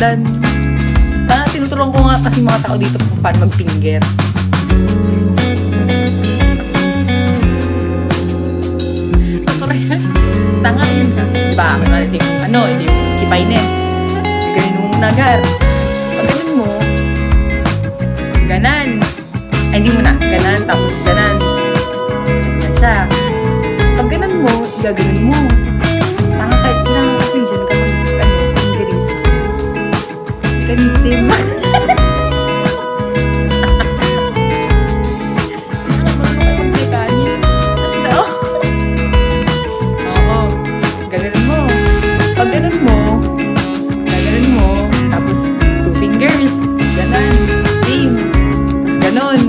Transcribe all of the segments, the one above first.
sundan. Tinuturuan ko nga kasi mga tao dito kung paano mag-finger. Tanga yun ka. Diba? Hindi yung kipaynes. Ganin mo nagar. Pag ganun mo, ganan. Ay, hindi mo na. Ganan, tapos ganan. Yan siya. Pag ganan mo, gaganan mo. Tanga kahit kailangan kasi dyan kapag fingeris. Ganisim. Tapos 2 fingers, ganan, same, tapos ganon.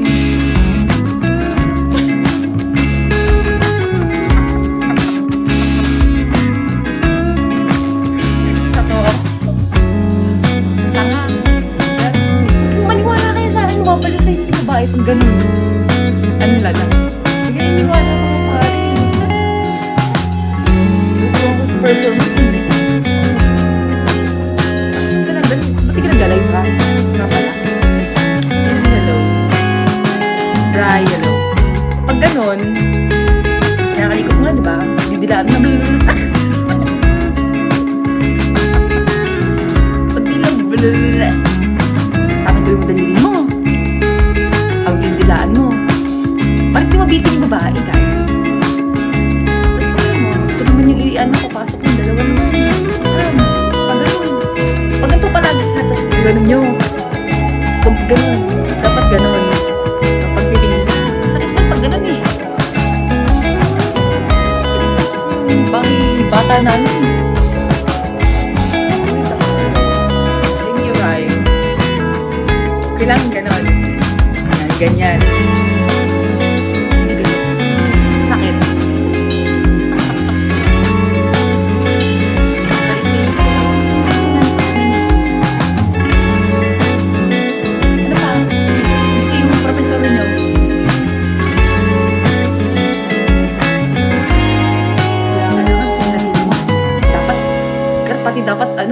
Ako, tanga. Maniwala kayo sa akin, mapapalo sa hindi babae pag ganon. Ano lang, sige, maniwala mga pare. Ito ako sa performance. Nag-live ha? Nga pala. Hello. Dry yellow. Pag ganon, kinakalikot mo na, diba? Didilaan na. Pag dilang, tatanggalin mo daliri mo. Pag didilaan mo. Parang di mabiting babae, guys. Tapos pag mo, ito naman yung i-ano, papasok ng dalawa naman. Tapos pag ganon. Pag ganito palagi ha, tapos gano'n nyo. Pag gano'n, dapat gano'n. Kapag pipingin, sakit na pag gano'n eh. Tapos yung bata namin. Thank you, Ryan. Kailangan gano'n. Ganyan. Hindi gano'n. Sakit. Pati dapat